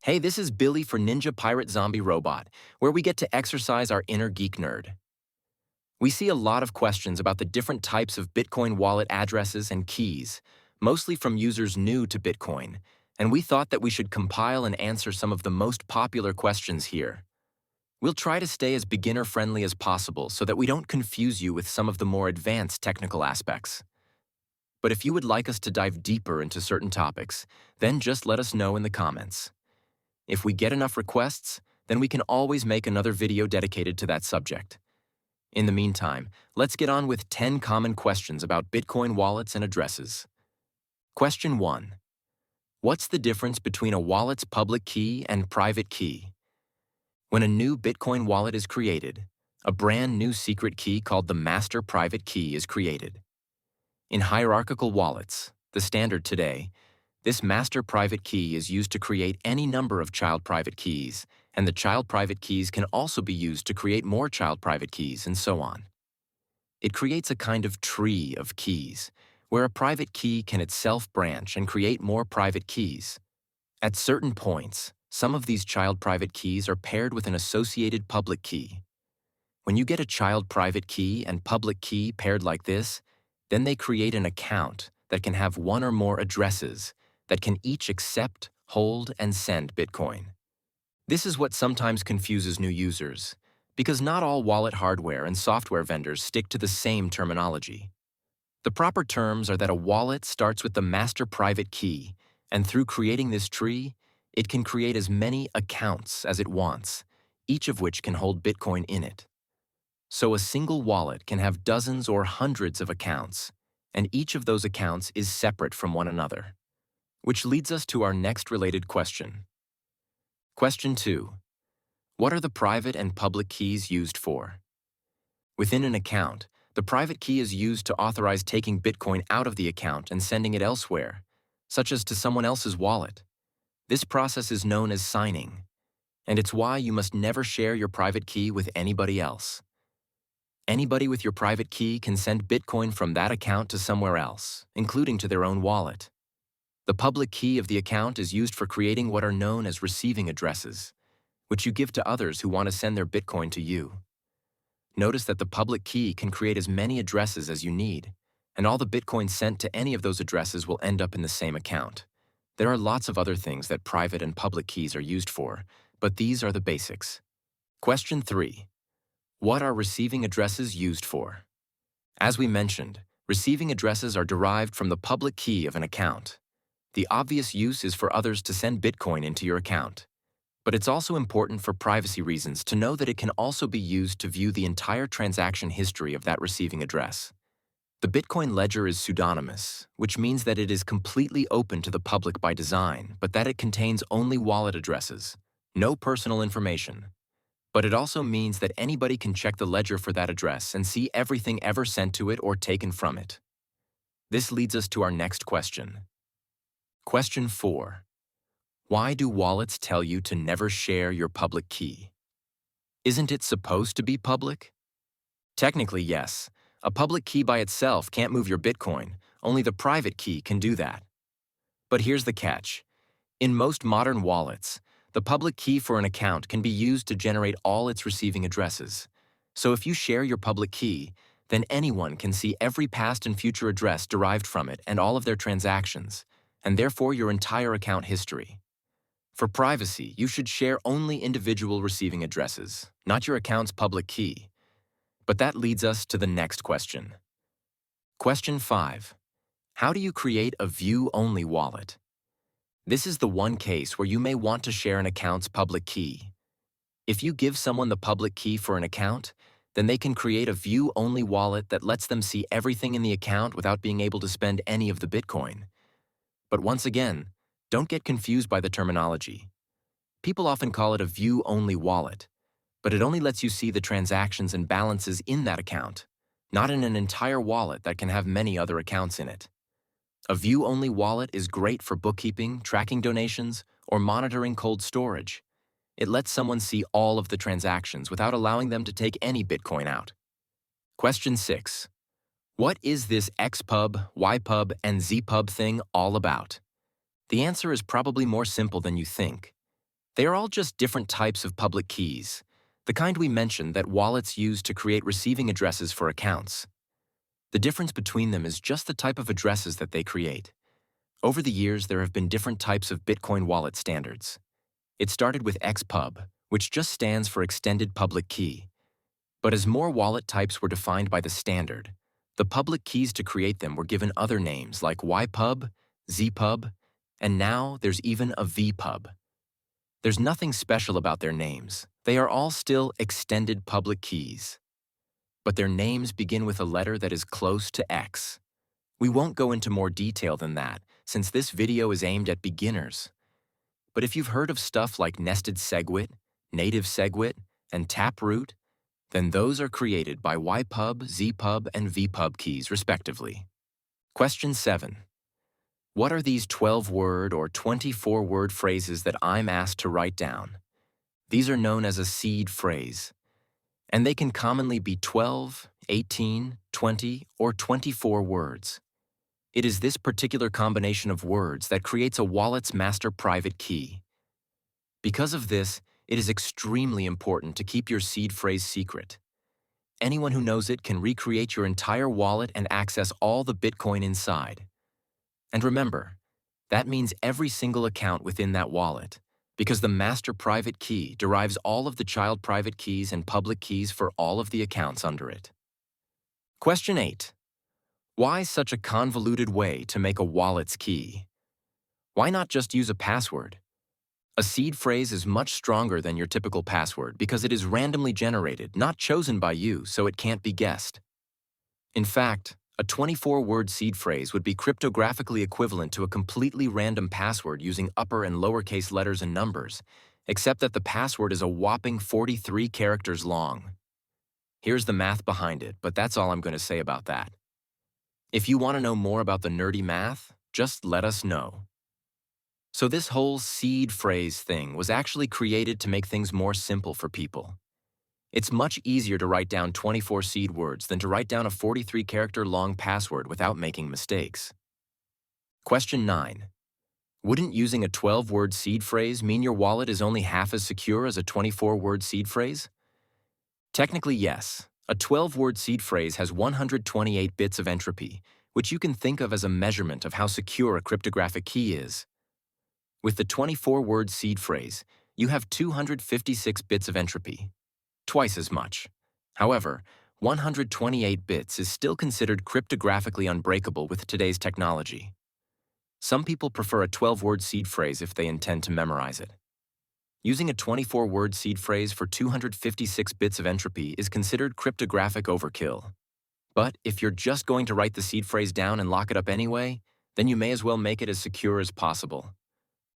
Hey, this is Billy for Ninja Pirate Zombie Robot, where we get to exercise our inner geek nerd. We see a lot of questions about the different types of Bitcoin wallet addresses and keys, mostly from users new to Bitcoin, and we thought that we should compile and answer some of the most popular questions here. We'll try to stay as beginner-friendly as possible so that we don't confuse you with some of the more advanced technical aspects. But if you would like us to dive deeper into certain topics, then just let us know in the comments. If we get enough requests, then we can always make another video dedicated to that subject. In the meantime, let's get on with 10 common questions about Bitcoin wallets and addresses. Question 1. What's the difference between a wallet's public key and private key? When a new Bitcoin wallet is created, a brand new secret key called the master private key is created. In hierarchical wallets, the standard today, this master private key is used to create any number of child private keys, and the child private keys can also be used to create more child private keys, and so on. It creates a kind of tree of keys, where a private key can itself branch and create more private keys. At certain points, some of these child private keys are paired with an associated public key. When you get a child private key and public key paired like this, then they create an account that can have one or more addresses that can each accept, hold, and send Bitcoin. This is what sometimes confuses new users, because not all wallet hardware and software vendors stick to the same terminology. The proper terms are that a wallet starts with the master private key, and through creating this tree, it can create as many accounts as it wants, each of which can hold Bitcoin in it. So a single wallet can have dozens or hundreds of accounts, and each of those accounts is separate from one another. Which leads us to our next related question. Question 2. What are the private and public keys used for? Within an account, the private key is used to authorize taking Bitcoin out of the account and sending it elsewhere, such as to someone else's wallet. This process is known as signing, and it's why you must never share your private key with anybody else. Anybody with your private key can send Bitcoin from that account to somewhere else, including to their own wallet. The public key of the account is used for creating what are known as receiving addresses, which you give to others who want to send their Bitcoin to you. Notice that the public key can create as many addresses as you need, and all the Bitcoin sent to any of those addresses will end up in the same account. There are lots of other things that private and public keys are used for, but these are the basics. Question 3. What are receiving addresses used for? As we mentioned, receiving addresses are derived from the public key of an account. The obvious use is for others to send Bitcoin into your account. But it's also important for privacy reasons to know that it can also be used to view the entire transaction history of that receiving address. The Bitcoin ledger is pseudonymous, which means that it is completely open to the public by design, but that it contains only wallet addresses, no personal information. But it also means that anybody can check the ledger for that address and see everything ever sent to it or taken from it. This leads us to our next question. Question 4. Why do wallets tell you to never share your public key? Isn't it supposed to be public? Technically, yes. A public key by itself can't move your Bitcoin. Only the private key can do that. But here's the catch. In most modern wallets, the public key for an account can be used to generate all its receiving addresses. So if you share your public key, then anyone can see every past and future address derived from it and all of their transactions, and therefore your entire account history. For privacy, you should share only individual receiving addresses, not your account's public key. But that leads us to the next question. Question 5. How do you create a view-only wallet? This is the one case where you may want to share an account's public key. If you give someone the public key for an account, then they can create a view-only wallet that lets them see everything in the account without being able to spend any of the Bitcoin. But once again, don't get confused by the terminology. People often call it a view-only wallet, but it only lets you see the transactions and balances in that account, not in an entire wallet that can have many other accounts in it. A view-only wallet is great for bookkeeping, tracking donations, or monitoring cold storage. It lets someone see all of the transactions without allowing them to take any Bitcoin out. Question 6. What is this xpub, ypub, and zpub thing all about? The answer is probably more simple than you think. They are all just different types of public keys, the kind we mentioned that wallets use to create receiving addresses for accounts. The difference between them is just the type of addresses that they create. Over the years, there have been different types of Bitcoin wallet standards. It started with xpub, which just stands for Extended Public Key. But as more wallet types were defined by the standard, the public keys to create them were given other names like ypub, zpub, and now there's even a vpub. There's nothing special about their names. They are all still extended public keys. But their names begin with a letter that is close to X. We won't go into more detail than that, since this video is aimed at beginners. But if you've heard of stuff like nested SegWit, native SegWit, and taproot, then those are created by ypub, zpub, and vpub keys, respectively. Question 7. What are these 12-word or 24-word phrases that I'm asked to write down? These are known as a seed phrase, and they can commonly be 12, 18, 20, or 24 words. It is this particular combination of words that creates a wallet's master private key. Because of this, it is extremely important to keep your seed phrase secret. Anyone who knows it can recreate your entire wallet and access all the Bitcoin inside. And remember, that means every single account within that wallet, because the master private key derives all of the child private keys and public keys for all of the accounts under it. Question 8. Why such a convoluted way to make a wallet's key? Why not just use a password? A seed phrase is much stronger than your typical password because it is randomly generated, not chosen by you, so it can't be guessed. In fact, a 24-word seed phrase would be cryptographically equivalent to a completely random password using upper and lowercase letters and numbers, except that the password is a whopping 43 characters long. Here's the math behind it, but that's all I'm going to say about that. If you want to know more about the nerdy math, just let us know. So this whole seed phrase thing was actually created to make things more simple for people. It's much easier to write down 24 seed words than to write down a 43-character long password without making mistakes. Question 9. Wouldn't using a 12-word seed phrase mean your wallet is only half as secure as a 24-word seed phrase? Technically, yes. A 12-word seed phrase has 128 bits of entropy, which you can think of as a measurement of how secure a cryptographic key is. With the 24-word seed phrase, you have 256 bits of entropy, twice as much. However, 128 bits is still considered cryptographically unbreakable with today's technology. Some people prefer a 12-word seed phrase if they intend to memorize it. Using a 24-word seed phrase for 256 bits of entropy is considered cryptographic overkill. But if you're just going to write the seed phrase down and lock it up anyway, then you may as well make it as secure as possible.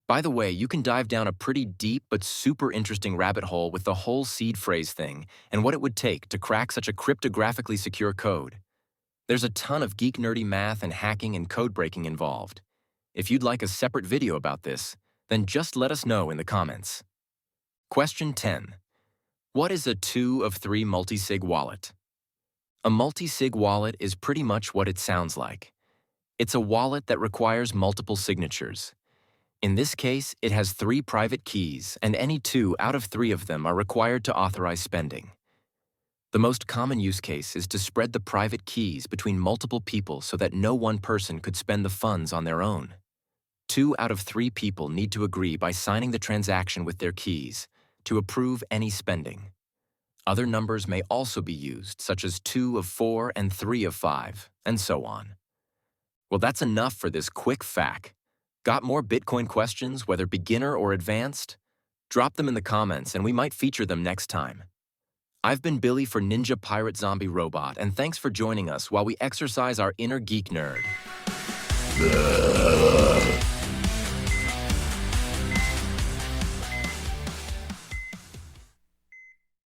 By the way, you can dive down a pretty deep but super interesting rabbit hole with the whole seed phrase thing and what it would take to crack such a cryptographically secure code. There's a ton of geek nerdy math and hacking and code breaking involved. If you'd like a separate video about this, then just let us know in the comments. Question 10. What is a 2 of 3 multisig wallet? A multisig wallet is pretty much what it sounds like. It's a wallet that requires multiple signatures. In this case, it has 3 private keys, and any 2 out of 3 of them are required to authorize spending. The most common use case is to spread the private keys between multiple people so that no one person could spend the funds on their own. 2 out of 3 people need to agree by signing the transaction with their keys to approve any spending. Other numbers may also be used, such as 2 of 4 and 3 of 5, and so on. Well, that's enough for this quick FAQ. Got more Bitcoin questions, whether beginner or advanced? Drop them in the comments and we might feature them next time. I've been Billy for Ninja Pirate Zombie Robot, and thanks for joining us while we exercise our inner geek nerd.